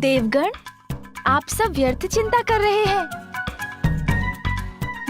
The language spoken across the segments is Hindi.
देवगण, आप सब व्यर्थ चिंता कर रहे हैं।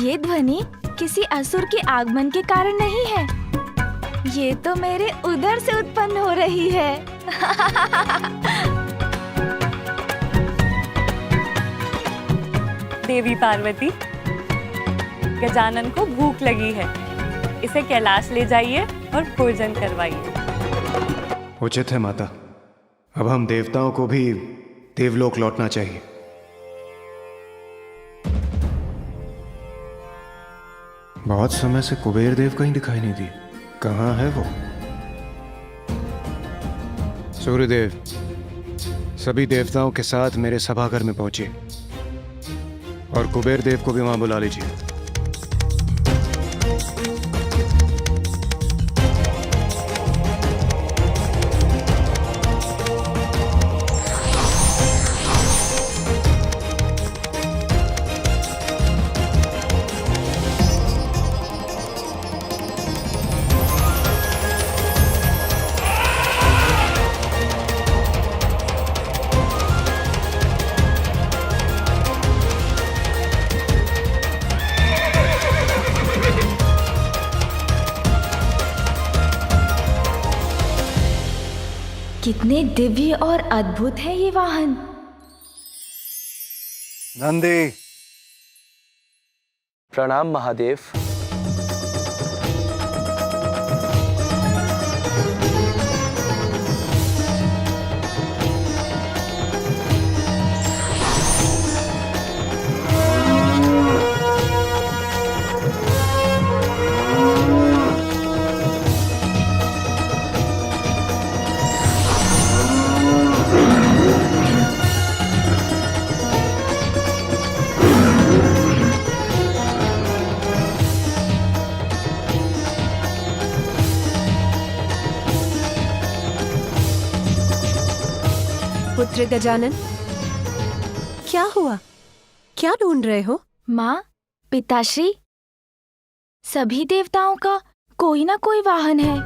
ये ध्वनि किसी असुर के आगमन के कारण नहीं है। ये तो मेरे उदर से उत्पन्न हो रही है। देवी पार्वती, गजानन को भूख लगी है, इसे कैलाश ले जाइए और भोजन करवाइए। उचित है माता, अब हम देवताओं को भी देवलोक लौटना चाहिए। बहुत समय से कुबेर देव कहीं दिखाई नहीं दिए, कहाँ है वो? सूर्यदेव, सभी देवताओं के साथ मेरे सभाघर में पहुंचिए और कुबेर देव को भी वहां बुला लीजिए। कितने दिव्य और अद्भुत है ये वाहन। नंदी, प्रणाम महादेव। पुत्र गजानन, क्या हुआ? क्या ढूंढ रहे हो? माँ, पिताश्री, सभी देवताओं का कोई ना कोई वाहन है।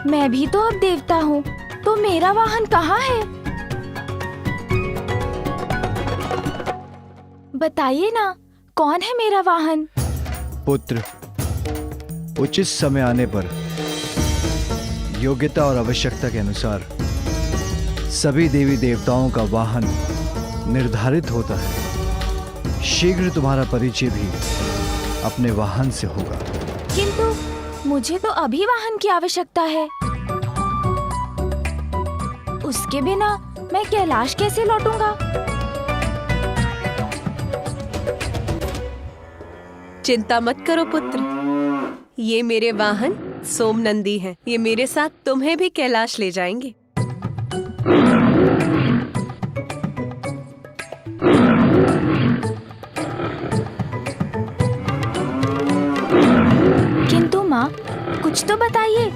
मैं भी तो अब देवता हूँ, तो मेरा वाहन कहाँ है? बताइए ना, कौन है मेरा वाहन? पुत्र, उचित समय आने पर योग्यता और आवश्यकता के अनुसार सभी देवी देवताओं का वाहन निर्धारित होता है। शीघ्र तुम्हारा परिचय भी अपने वाहन से होगा। किंतु मुझे तो अभी वाहन की आवश्यकता है। उसके बिना मैं कैलाश कैसे लौटूंगा? चिंता मत करो पुत्र, ये मेरे वाहन सोमनंदी हैं। ये मेरे साथ तुम्हें भी कैलाश ले जाएंगे। किंतु माँ, कुछ तो बताइए,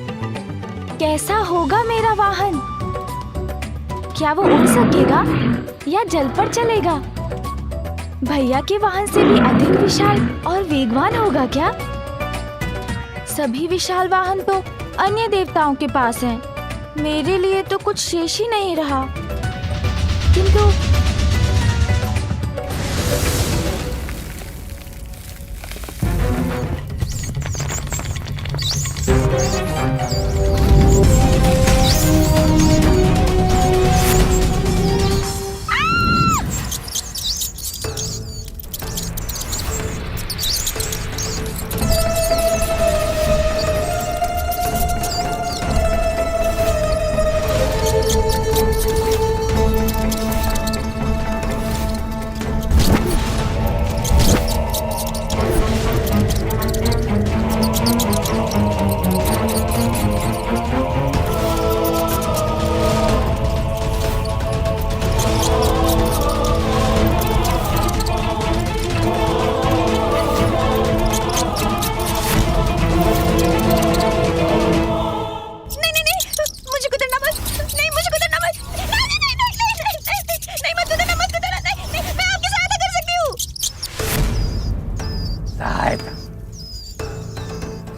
कैसा होगा मेरा वाहन? क्या वो उड़ सकेगा या जल पर चलेगा? भैया के वाहन से भी अधिक विशाल और वेगवान होगा क्या? सभी विशाल वाहन तो अन्य देवताओं के पास हैं। मेरे लिए तो कुछ शेष ही नहीं रहा। किंतु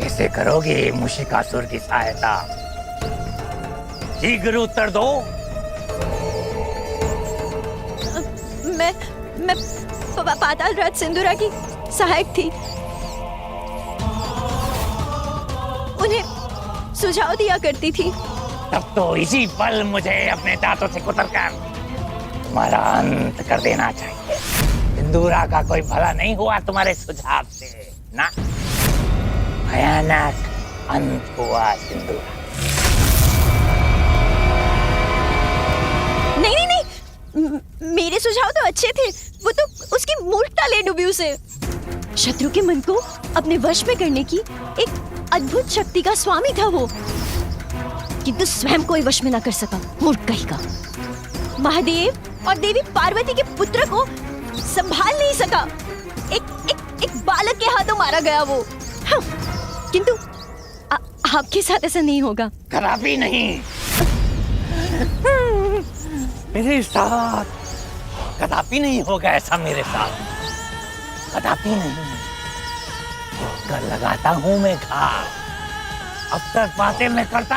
कैसे करोगे मूषिकासुर की सहायता? शीघ्र उत्तर दो। मैं पाताल राज सिंदूरा की सहायक थी। उन्हें सुझाव दिया करती थी। तब तो इसी पल मुझे अपने दांतों से कुतरकर तुम्हारा अंत कर देना चाहिए। सिंदूरा का कोई भला नहीं हुआ तुम्हारे सुझाव से ना, भयानक अंत हुआ सिंदूरा। नहीं नहीं नहीं, मेरे सुझाव तो अच्छे थे। वो तो उसकी मूर्खता ले डूबी उसे। शत्रु के मन को अपने वश में करने की एक अद्भुत शक्ति का स्वामी था वो, किंतु स्वयं कोई वश में ना कर सका। मूर्ख कहीं का। महादेव और देवी पार्वती के पुत्र को संभाल नहीं सका। एक बालक के हाथों मारा गया वो। हाँ, किंतु आपके साथ ऐसा नहीं होगा। कदापि नहीं, मेरे साथ कदापि नहीं होगा ऐसा। मेरे साथ कदापि नहीं। कर लगाता हूं मैं घाव, अवसर पाते मैं करता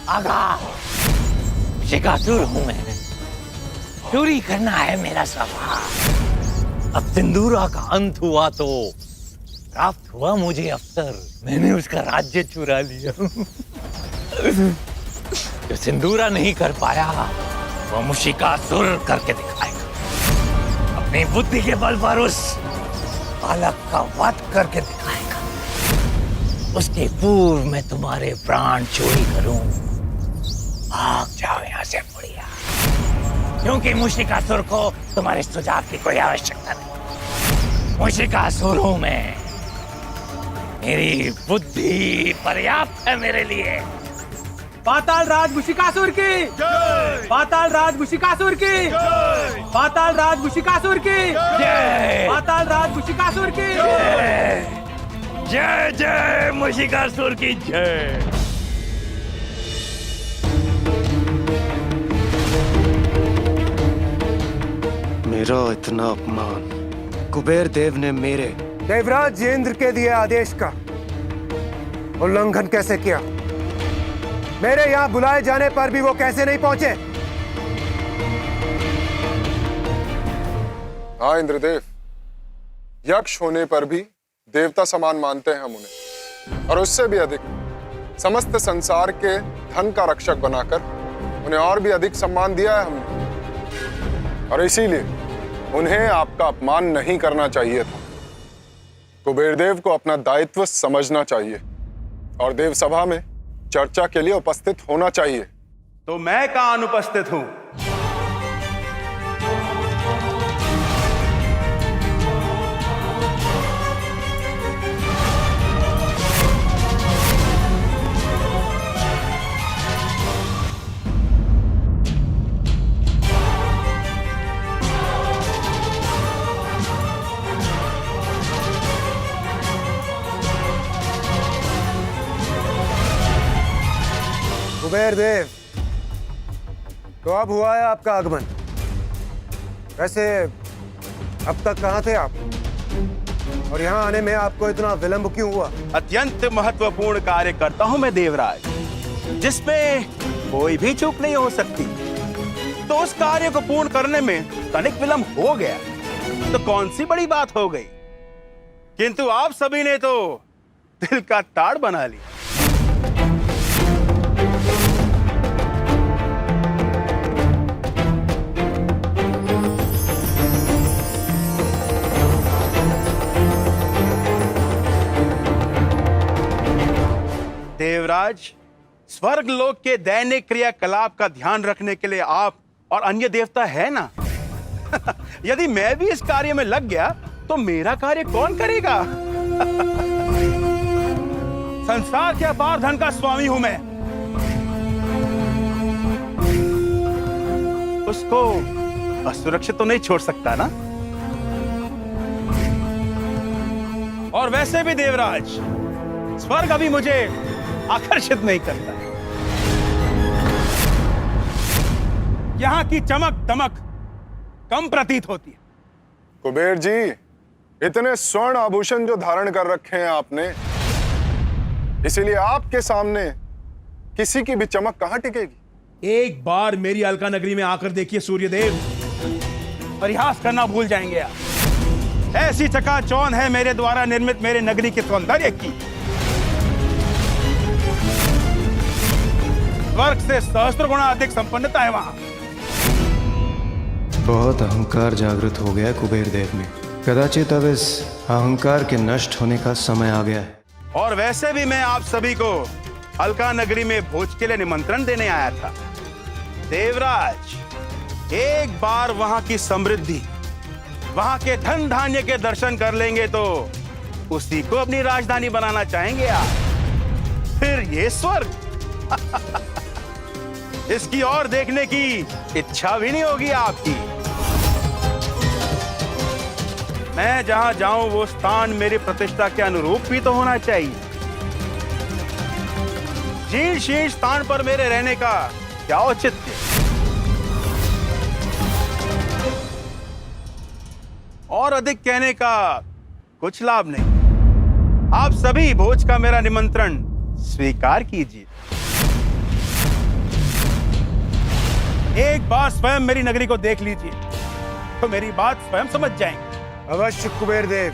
आघात। शिकासुर हूं मैं, चोरी करना है मेरा स्वभाव। अब सिंदूरा का अंत हुआ तो प्राप्त हुआ मुझे अवसर। मैंने उसका राज्य चुरा लिया। जो सिंदूरा नहीं कर पाया वो मुशिकासुर करके दिखाएगा। अपनी बुद्धि के बल पर उस बालक का वध करके दिखाएगा। उसके पूर्व मैं तुम्हारे प्राण चोरी करूं। भाग जाओ यहां से बुढ़िया, क्योंकि मुशिकासुर को तुम्हारे सुझाव की कोई आवश्यकता नहीं। मुशिकासुर हूं मैं, मेरी बुद्धि पर्याप्त है मेरे लिए। पाताल राज मुशिकासुर की जय! पाताल राज मुशिकासुर की जय! पाताल राज मुशिकासुर की जय! पाताल राज मुशिकासुर की जय जय जय मुशिकासुर की जय। मेरा इतना अपमान कुबेर देव ने मेरे देवराज इंद्र के दिए आदेश का उल्लंघन कैसे किया? मेरे यहाँ बुलाए जाने पर भी वो कैसे नहीं पहुंचे? हाँ इंद्रदेव, यक्ष होने पर भी देवता समान मानते हैं हम उन्हें, और उससे भी अधिक समस्त संसार के धन का रक्षक बनाकर उन्हें और भी अधिक सम्मान दिया है हमने। और इसीलिए उन्हें आपका अपमान नहीं करना चाहिए था। कुबेरदेव को अपना दायित्व समझना चाहिए और देव सभा में चर्चा के लिए उपस्थित होना चाहिए। तो मैं कहां अनुपस्थित हूं? कुबेर देव, तो अब हुआ है आपका आगमन। वैसे अब तक कहाँ थे आप, और यहाँ आने में आपको इतना विलंब क्यों हुआ? अत्यंत महत्वपूर्ण कार्य करता हूं मैं देवराज, जिसमें कोई भी चूक नहीं हो सकती। तो उस कार्य को पूर्ण करने में तनिक विलंब हो गया तो कौन सी बड़ी बात हो गई, किंतु आप सभी ने तो दिल का ताड़ बना लिया। देवराज, स्वर्ग लोक के दैनिक क्रियाकलाप का ध्यान रखने के लिए आप और अन्य देवता है ना। यदि मैं भी इस कार्य में लग गया तो मेरा कार्य कौन करेगा? संसार के अपार धन का स्वामी हूं मैं, उसको असुरक्षित तो नहीं छोड़ सकता ना। और वैसे भी देवराज, स्वर्ग अभी मुझे आकर्षित नहीं करता। यहां की चमक दमक कम प्रतीत होती है। कुबेर जी, इतने स्वर्ण आभूषण जो धारण कर रखे हैं आपने, इसीलिए आपके सामने किसी की भी चमक कहां टिकेगी? एक बार मेरी अलका नगरी में आकर देखिए सूर्यदेव, परिहास करना भूल जाएंगे आप। ऐसी चकाचौंध है मेरे द्वारा निर्मित मेरे नगरी के सौंदर्य की, स्वर्ग से सहस्त्र गुना अधिक संपन्नता है वहां। बहुत अहंकार जागृत हो गया है कुबेर देव में। कदाचित अब इस अहंकार के नष्ट होने का समय आ गया है। और वैसे भी मैं आप सभी को अलका नगरी में भोज के लिए निमंत्रण देने आया था। देवराज, एक बार वहां की समृद्धि, वहां के धन धान्य के दर्शन कर लेंगे तो उसी को अपनी राजधानी बनाना चाहेंगे आप। फिर ये स्वर्ग इसकी ओर देखने की इच्छा भी नहीं होगी आपकी। मैं जहां जाऊं वो स्थान मेरी प्रतिष्ठा के अनुरूप भी तो होना चाहिए। जीर्ण शीर्ण स्थान पर मेरे रहने का क्या औचित्य। और अधिक कहने का कुछ लाभ नहीं। आप सभी भोज का मेरा निमंत्रण स्वीकार कीजिए। एक बार स्वयं मेरी नगरी को देख लीजिए तो मेरी बात स्वयं समझ जाएंगे। अवश्य कुबेर देव,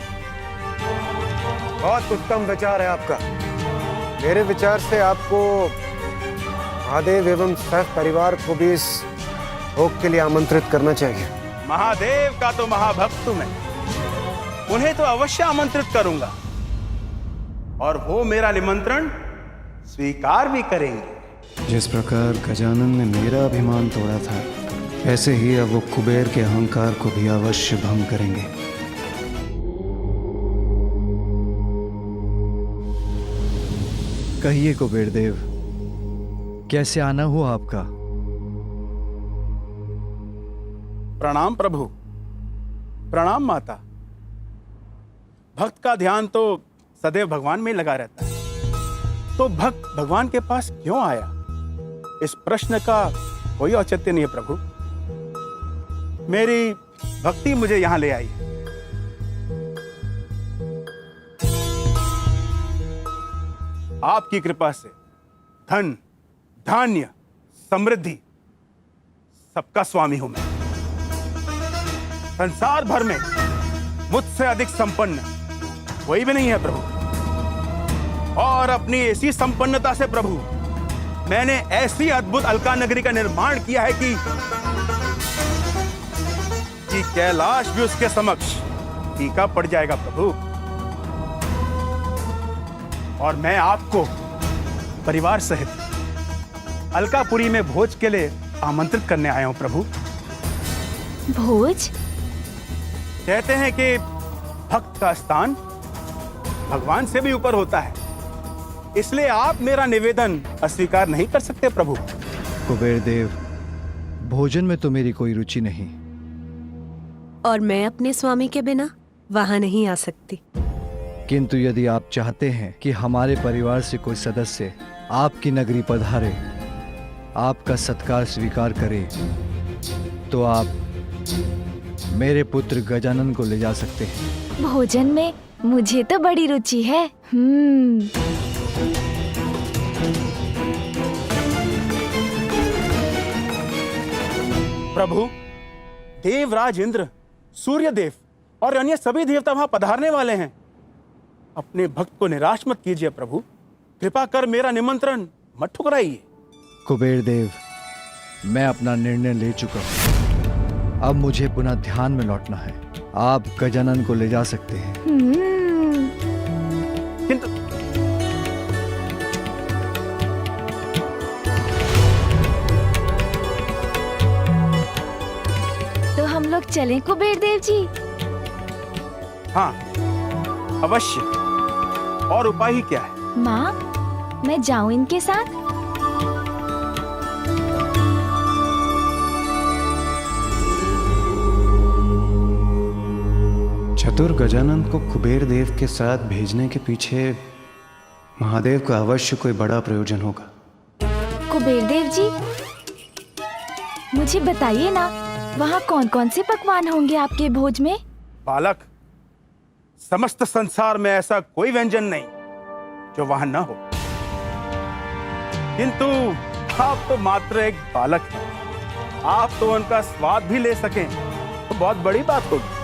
बहुत उत्तम विचार है आपका। मेरे विचार से आपको महादेव एवं सह परिवार को भी इस भोग के लिए आमंत्रित करना चाहिए। महादेव का तो महाभक्त हूं मैं, उन्हें तो अवश्य आमंत्रित करूंगा और वो मेरा निमंत्रण स्वीकार भी करेंगे। जिस प्रकार गजानन ने मेरा अभिमान तोड़ा था, ऐसे ही अब वो कुबेर के अहंकार को भी अवश्य भंग करेंगे। कहिए कुबेर देव, कैसे आना हुआ आपका? प्रणाम प्रभु, प्रणाम माता। भक्त का ध्यान तो सदैव भगवान में लगा रहता है, तो भक्त भगवान के पास क्यों आया, इस प्रश्न का कोई औचित्य नहीं है प्रभु। मेरी भक्ति मुझे यहां ले आई है। आपकी कृपा से धन धान्य समृद्धि सबका स्वामी हूं मैं। संसार भर में मुझसे अधिक संपन्न कोई भी नहीं है प्रभु। और अपनी ऐसी संपन्नता से प्रभु मैंने ऐसी अद्भुत अलका नगरी का निर्माण किया है कि कैलाश भी उसके समक्ष फीका पड़ जाएगा प्रभु। और मैं आपको परिवार सहित अलकापुरी में भोज के लिए आमंत्रित करने आया हूं प्रभु। भोज? कहते हैं कि भक्त का स्थान भगवान से भी ऊपर होता है, इसलिए आप मेरा निवेदन अस्वीकार नहीं कर सकते प्रभु। कुबेर देव, भोजन में तो मेरी कोई रुचि नहीं। और मैं अपने स्वामी के बिना वहां नहीं आ सकती। किंतु यदि आप चाहते हैं कि हमारे परिवार से कोई सदस्य आपकी नगरी पधारे, आपका सत्कार स्वीकार करे, तो आप मेरे पुत्र गजानन को ले जा सकते हैं। भोजन में मुझे तो बड़ी रुचि है। प्रभु, देवराज इंद्र, सूर्यदेव और अन्य सभी देवता वहां पधारने वाले हैं। अपने भक्त को निराश मत कीजिए प्रभु, कृपा कर मेरा निमंत्रण मत ठुकराइए। कुबेर देव, मैं अपना निर्णय ले चुका हूं। अब मुझे पुनः ध्यान में लौटना है। आप गजानन को ले जा सकते हैं। किंतु तो हम लोग चलें कुबेर देव जी? हाँ अवश्य। और उपाय ही क्या है? माँ, मैं जाऊं इनके साथ? चतुर गजानन को कुबेर देव के साथ भेजने के पीछे महादेव का अवश्य कोई बड़ा प्रयोजन होगा। कुबेर देव जी, मुझे बताइए ना, वहाँ कौन कौन से पकवान होंगे आपके भोज में? बालक, समस्त संसार में ऐसा कोई व्यंजन नहीं जो वहां न हो। किंतु आप तो मात्र एक बालक हैं। आप तो उनका स्वाद भी ले सकें तो बहुत बड़ी बात होगी।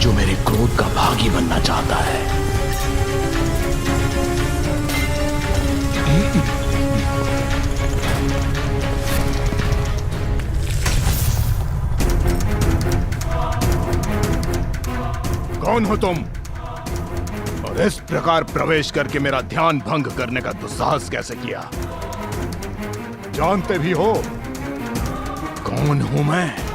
जो मेरे क्रोध का भागी बनना चाहता है। कौन हो तुम और इस प्रकार प्रवेश करके मेरा ध्यान भंग करने का दुस्साहस कैसे किया? जानते भी हो कौन हूं मैं?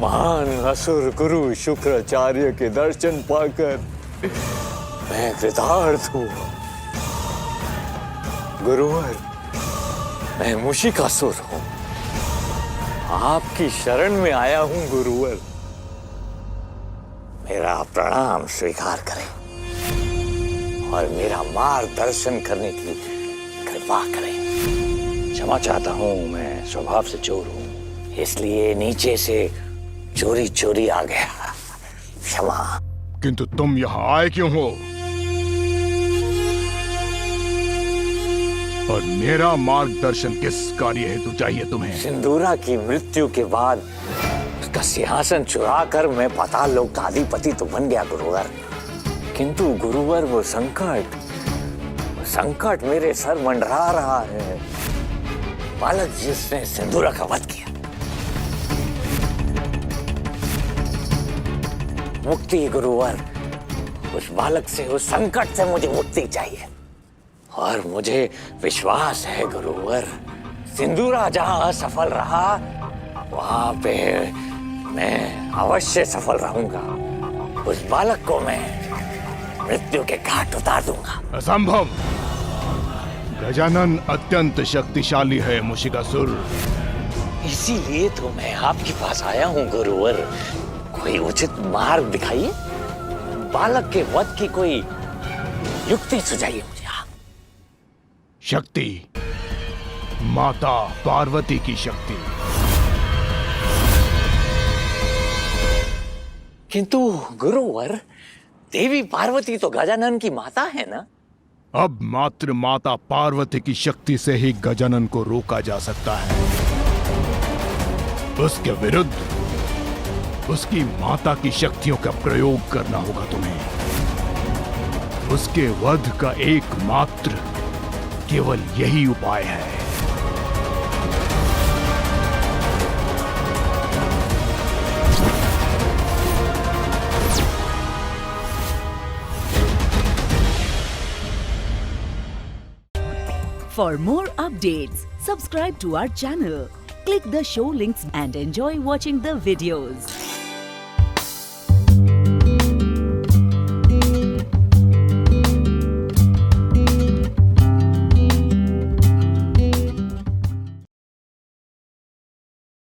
महान असुर गुरु शुक्राचार्य के दर्शन पाकर मैं कृतार्थ हूं। गुरुवर, मैं मुशिकासुर हूं, आपकी शरण में आया हूं गुरुवर। मेरा प्रणाम स्वीकार करें और मेरा मार्गदर्शन करने की कृपा करें। क्षमा चाहता हूं, मैं स्वभाव से चोर हूं, इसलिए नीचे से चोरी चोरी आ गया। क्षमा। किंतु तुम यहां आए क्यों हो? और मेरा मार्गदर्शन किस कार्य हेतु चाहिए तुम्हें? सिंदूरा की मृत्यु के बाद उसका सिंहासन चुरा कर मैं पाताल लोक का अधिपति तो बन गया गुरुवर, किंतु गुरुवर वो संकट मेरे सर मंडरा रहा है। बालक जिसने सिंदूरा का वध किया, मुक्ति गुरुवर, उस बालक से, उस संकट से मुझे मुक्ति चाहिए। और मुझे विश्वास है गुरुवर, सिंदूरा जहां असफल रहा वहां पे मैं अवश्य सफल रहूंगा। उस बालक को मैं मृत्यु के घाट उतार दूंगा। असंभव। गजानन अत्यंत शक्तिशाली है मुशिकासुर। इसीलिए तो मैं आपके पास आया हूँ गुरुवर। कोई उचित मार्ग दिखाइए, बालक के वध की कोई युक्ति सुझाइए मुझे। शक्ति, माता पार्वती की शक्ति। किंतु गुरुवर, देवी पार्वती तो गजानन की माता है ना? अब मात्र माता पार्वती की शक्ति से ही गजानन को रोका जा सकता है। उसके विरुद्ध उसकी माता की शक्तियों का प्रयोग करना होगा तुम्हें। उसके वध का एकमात्र केवल यही उपाय है। For more updates, subscribe to our channel, click the show links and enjoy watching the videos.